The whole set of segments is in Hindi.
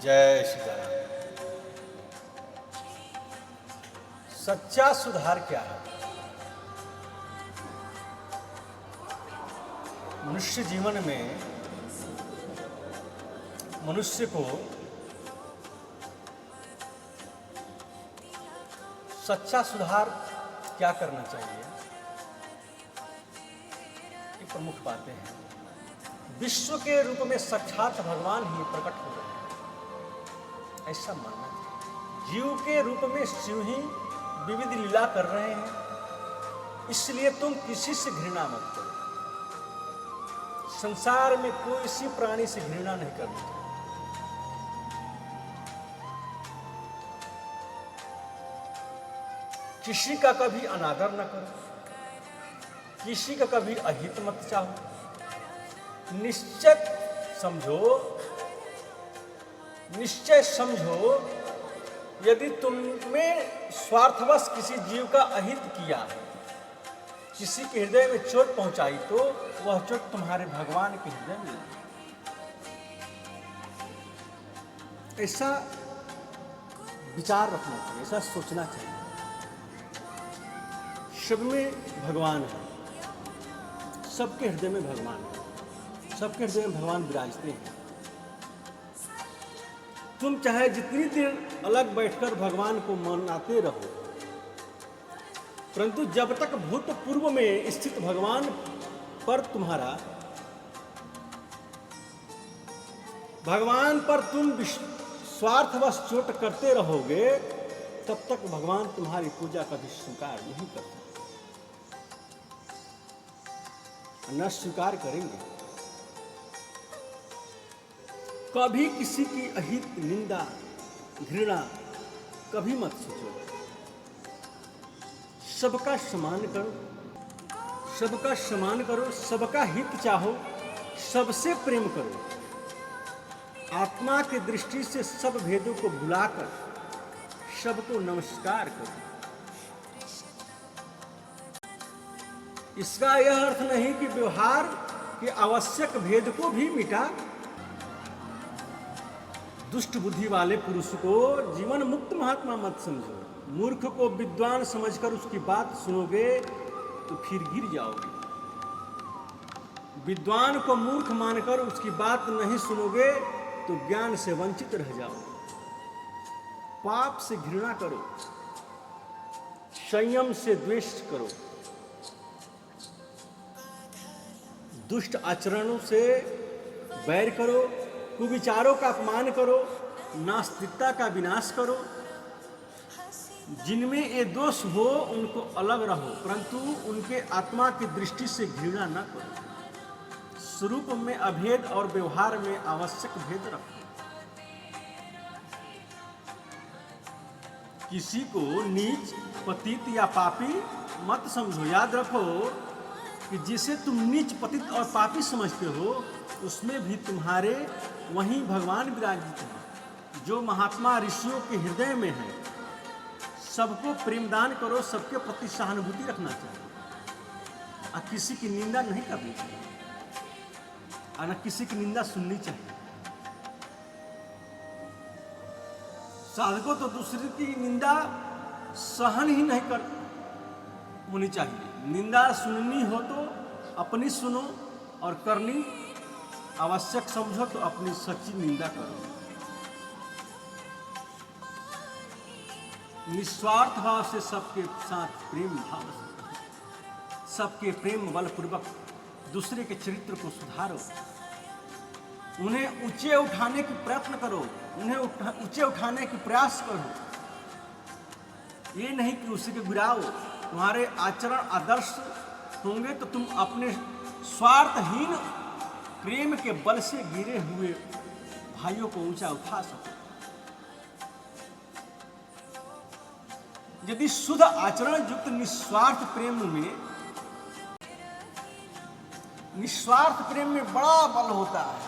जय सीताराम। सच्चा सुधार क्या है? मनुष्य जीवन में मनुष्य को सच्चा सुधार क्या करना चाहिए, ये प्रमुख बातें हैं। विश्व के रूप में साक्षात भगवान ही प्रकट हो रहे हैं, ऐसा मानना चाहिए। जीव के रूप में शिव ही विविध लीला कर रहे हैं, इसलिए तुम किसी से घृणा मत करो। संसार में कोई इसी प्राणी से घृणा नहीं करनी चाहिए। किसी का कभी अनादर न करो, किसी का कभी अहित मत चाहो। निश्चय समझो यदि तुमने स्वार्थवश किसी जीव का अहित किया, किसी के हृदय में चोट पहुंचाई, तो वह चोट तुम्हारे भगवान के हृदय में लगी। ऐसा विचार रखना चाहिए, ऐसा सोचना चाहिए। सब में भगवान है, सबके हृदय में भगवान है, सबके हृदय में भगवान विराजते हैं। तुम चाहे जितनी देर अलग बैठकर भगवान को मनाते रहो, परंतु जब तक भूतपूर्व में स्थित भगवान पर तुम स्वार्थवश चोट करते रहोगे, तब तक भगवान तुम्हारी पूजा कभी स्वीकार नहीं कर सकते, न स्वीकार करेंगे। कभी किसी की अहित, निंदा, घृणा कभी मत सोचो। सबका सम्मान करो, सबका हित चाहो, सबसे प्रेम करो। आत्मा की दृष्टि से सब भेदों को भुलाकर सबको नमस्कार करो। इसका यह अर्थ नहीं कि व्यवहार के आवश्यक भेद को भी मिटा दुष्ट बुद्धि वाले पुरुष को जीवन मुक्त महात्मा मत समझो। मूर्ख को विद्वान समझकर उसकी बात सुनोगे तो फिर गिर जाओगे। विद्वान को मूर्ख मानकर उसकी बात नहीं सुनोगे तो ज्ञान से वंचित रह जाओगे। पाप से घृणा करो, संयम से द्वेष करो, दुष्ट आचरणों से बैर करो, कुविचारों का अपमान करो, नास्तिकता का विनाश करो। जिनमें ये दोष हो उनको अलग रहो, परंतु उनके आत्मा की दृष्टि से घृणा न करो। स्वरूप में अभेद और व्यवहार में आवश्यक भेद रखो। किसी को नीच, पतित या पापी मत समझो। याद रखो कि जिसे तुम नीच, पतित और पापी समझते हो, उसमें भी तुम्हारे वहीं भगवान विराजित हैं, जो महात्मा ऋषियों के हृदय में है। सबको प्रेमदान करो, सबके प्रति सहानुभूति रखना चाहिए, और किसी की निंदा नहीं करनी चाहिए, और न किसी की निंदा सुननी चाहिए। साधकों तो दूसरे की निंदा सहन ही नहीं कर होनी चाहिए। निंदा सुननी हो तो अपनी सुनो, और करनी आवश्यक समझो तो अपनी सच्ची निंदा करो। निस्वार्थ भाव से सबके साथ प्रेम भाव से, सबके प्रेम बलपूर्वक दूसरे के चरित्र को सुधारो। उन्हें ऊंचे उठाने की प्रयत्न करो, उन्हें ऊंचे उठाने की प्रयास करो। ये नहीं कि उसी के गिराओ। तुम्हारे आचरण आदर्श होंगे तो तुम अपने स्वार्थहीन प्रेम के बल से गिरे हुए भाइयों को ऊंचा उठा सको। यदि शुद्ध आचरण युक्त निस्वार्थ प्रेम में बड़ा बल होता है।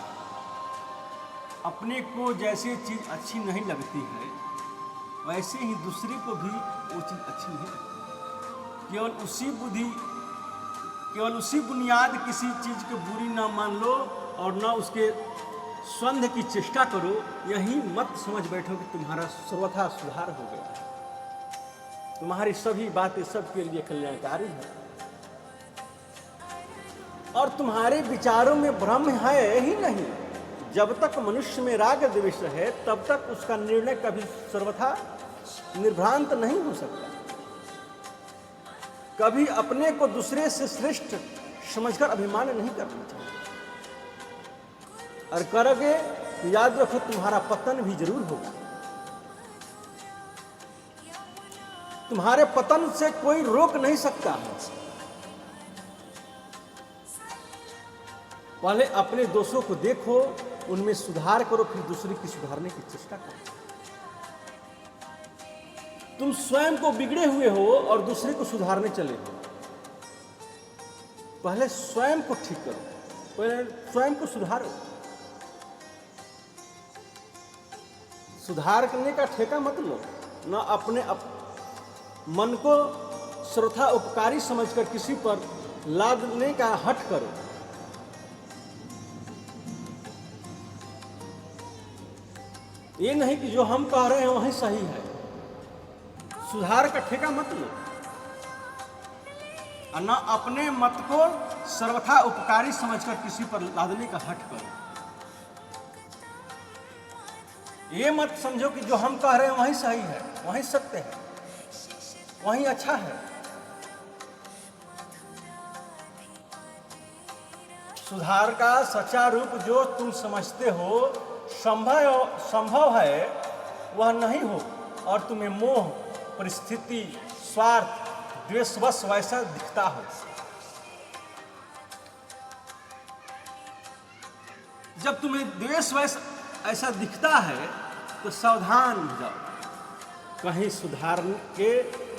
अपने को जैसे चीज अच्छी नहीं लगती है, वैसे ही दूसरे को भी वो चीज अच्छी नहीं लगती। केवल उसी बुनियाद किसी चीज को बुरी ना मान लो, और ना उसके स्वंध की चेष्टा करो, यही मत समझ बैठो कि तुम्हारा सर्वथा सुधार हो गया है। तुम्हारी सभी बातें सबके लिए कल्याणकारी है और तुम्हारे विचारों में भ्रम है ही नहीं। जब तक मनुष्य में राग द्वेष है तब तक उसका निर्णय कभी सर्वथा निर्भ्रांत नहीं हो सकता। कभी अपने को दूसरे से श्रेष्ठ समझकर अभिमान नहीं करना चाहिए, और करोगे तो याद रखो तुम्हारा पतन भी जरूर होगा। तुम्हारे पतन से कोई रोक नहीं सकता है। पहले अपने दोषों को देखो, उनमें सुधार करो, फिर दूसरे की सुधारने की चेष्टा करो। तुम स्वयं को बिगड़े हुए हो और दूसरे को सुधारने चले हो। पहले स्वयं को ठीक करो, पहले स्वयं को सुधारो। सुधार करने का ठेका मत लो, न अपने मन को सर्वथा उपकारी समझकर किसी पर लादने का हठ करो। ये नहीं कि जो हम कह रहे हैं वही सही है। सुधार का ठेका मत लो और न अपने मत को सर्वथा उपकारी समझकर किसी पर लादने का हठ करो। ये मत समझो कि जो हम कह रहे हैं वही सही है, वही सत्य है, वही अच्छा है। सुधार का सच्चा रूप जो तुम समझते हो संभव है वह नहीं हो, और तुम्हें मोह, परिस्थिति, स्वार्थ, द्वेषवश वैसा दिखता हो। जब तुम्हें द्वेषवश ऐसा दिखता है तो सावधान हो जाओ, कहीं सुधार के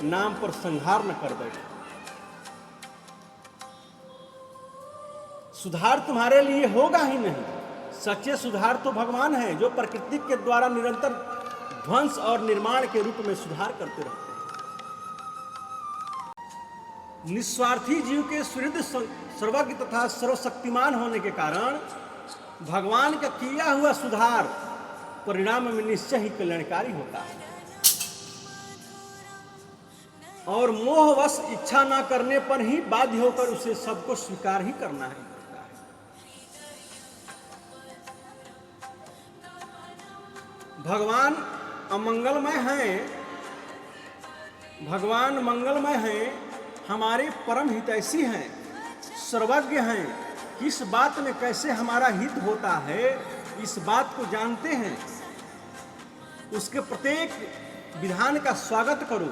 नाम पर संहार न कर बैठो। सुधार तुम्हारे लिए होगा ही नहीं। सच्चे सुधार तो भगवान है, जो प्रकृति के द्वारा निरंतर ध्वंस और निर्माण के रूप में सुधार करते रहते हैं। निस्वार्थी जीव के सुहृद, सर्वज्ञ तथा सर्वशक्तिमान होने के कारण भगवान का किया हुआ सुधार परिणाम में निश्चय ही कल्याणकारी होता है, और मोहवश इच्छा न करने पर ही बाध्य होकर उसे सबको स्वीकार ही करना है। भगवान अमंगलमय हैं, भगवान मंगलमय हैं, हमारे परम हितैषी हैं, सर्वज्ञ हैं। किस बात में कैसे हमारा हित होता है इस बात को जानते हैं। उसके प्रत्येक विधान का स्वागत करो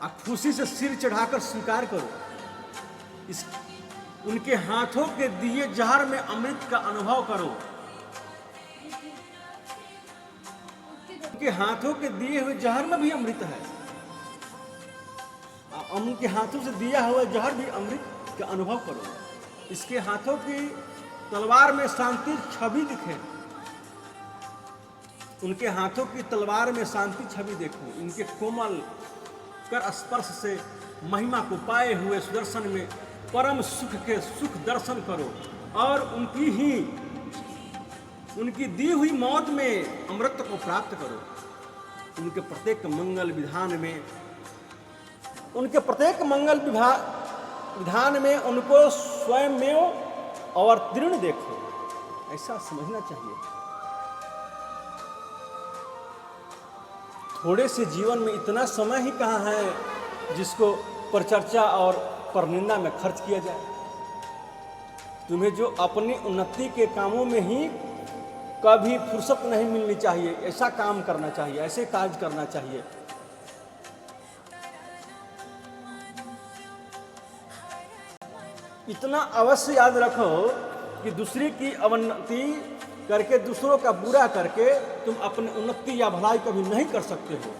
और खुशी से सिर चढ़ाकर स्वीकार करो। उनके हाथों के दिए जहर में अमृत का अनुभव करो। उनके हाथों के दिए हुए जहर में भी अमृत है। उनके हाथों से दिया हुआ जहर भी अमृत का अनुभव करो। इसके हाथों की तलवार में शांति छवि दिखे। उनके हाथों की तलवार में शांति छवि देखो। इनके कोमल कर स्पर्श से महिमा को पाए हुए सुदर्शन में परम सुख के सुख दर्शन करो, और उनकी दी हुई मौत में अमृत को प्राप्त करो। उनके प्रत्येक मंगल विधान में उनको स्वयं में अवतीर्ण देखो, ऐसा समझना चाहिए। थोड़े से जीवन में इतना समय ही कहाँ है जिसको परचर्चा और परनिंदा में खर्च किया जाए। तुम्हें जो अपनी उन्नति के कामों में ही कभी फुर्सत नहीं मिलनी चाहिए, ऐसा काम करना चाहिए, ऐसे काज करना चाहिए। इतना अवश्य याद रखो कि दूसरे की अवनति करके, दूसरों का बुरा करके तुम अपनी उन्नति या भलाई कभी नहीं कर सकते हो।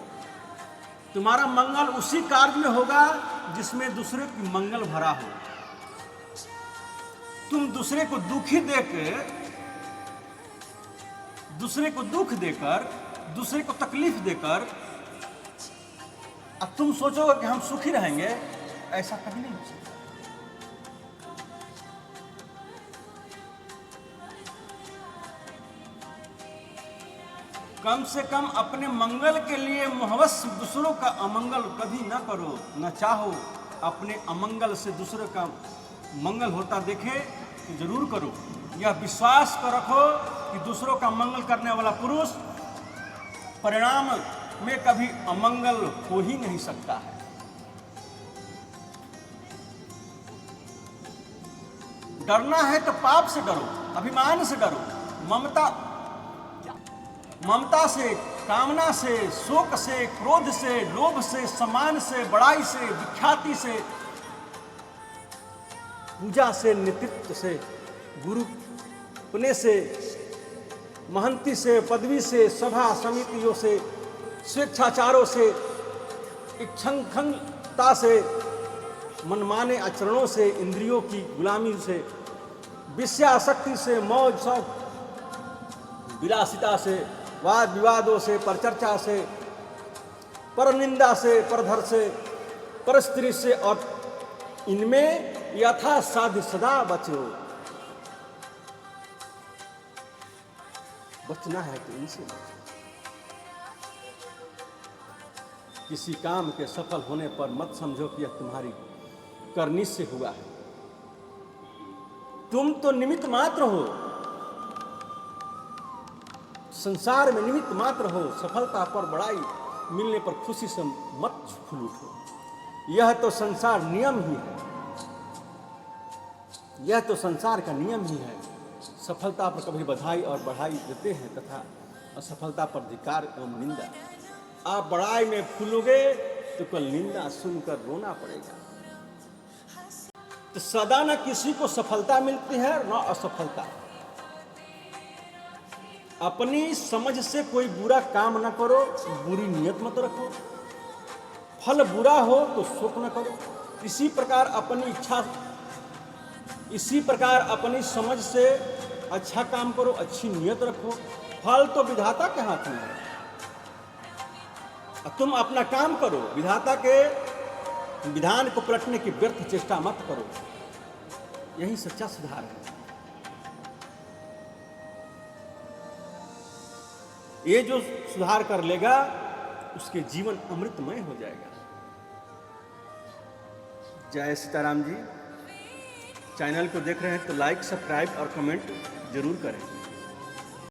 तुम्हारा मंगल उसी कार्य में होगा जिसमें दूसरे की मंगल भरा हो। तुम दूसरे को दुखी देकर, दूसरे को दुख देकर, दूसरे को तकलीफ देकर अब तुम सोचोगे कि हम सुखी रहेंगे, ऐसा कभी नहीं हो सकता। कम से कम अपने मंगल के लिए मुहवस दूसरों का अमंगल कभी न करो, न चाहो। अपने अमंगल से दूसरों का मंगल होता देखे तो जरूर करो। यह विश्वास कर रखो कि दूसरों का मंगल करने वाला पुरुष परिणाम में कभी अमंगल हो ही नहीं सकता है। डरना है तो पाप से डरो, अभिमान से डरो, ममता से, कामना से, शोक से, क्रोध से, लोभ से, सम्मान से, बड़ाई से, विख्याति से, पूजा से, नेतृत्व से, गुरु पुण्य से, महंती से, पदवी से, सभा समितियों से, स्वेच्छाचारों से, इच्छंखंता से, मनमाने आचरणों से, इंद्रियों की गुलामी से, विषयासक्ति से, मौज शौक, विलासिता से, वाद विवादों से, परचर्चा से, परनिंदा से, परधर से, परस्त्री से, और इनमें यथासाध्य सदा बचो। बचना है तो इनसे बचो। किसी काम के सफल होने पर मत समझो कि यह तुम्हारी करनी से हुआ है। तुम तो निमित्त मात्र हो, संसार में निमित्त मात्र हो। सफलता पर बड़ाई मिलने पर खुशी से मत फूल उठो। यह तो संसार नियम ही है, यह तो संसार का नियम ही है। सफलता पर कभी बधाई और बढ़ाई देते हैं तथा असफलता पर धिक्कार एवं निंदा। आप बड़ाई में फूलोगे तो कल निंदा सुनकर रोना पड़ेगा। तो सदा न किसी को सफलता मिलती है न असफलता। अपनी समझ से कोई बुरा काम न करो, बुरी नियत मत रखो। फल बुरा हो तो शोक न करो। इसी प्रकार अपनी समझ से अच्छा काम करो, अच्छी नियत रखो। फल तो विधाता के हाथ में है। तुम अपना काम करो, विधाता के विधान को पलटने की व्यर्थ चेष्टा मत करो। यही सच्चा सुधार है। ये जो सुधार कर लेगा उसके जीवन अमृतमय हो जाएगा। जय सीताराम जी। चैनल को देख रहे हैं तो लाइक, सब्सक्राइब और कमेंट जरूर करें।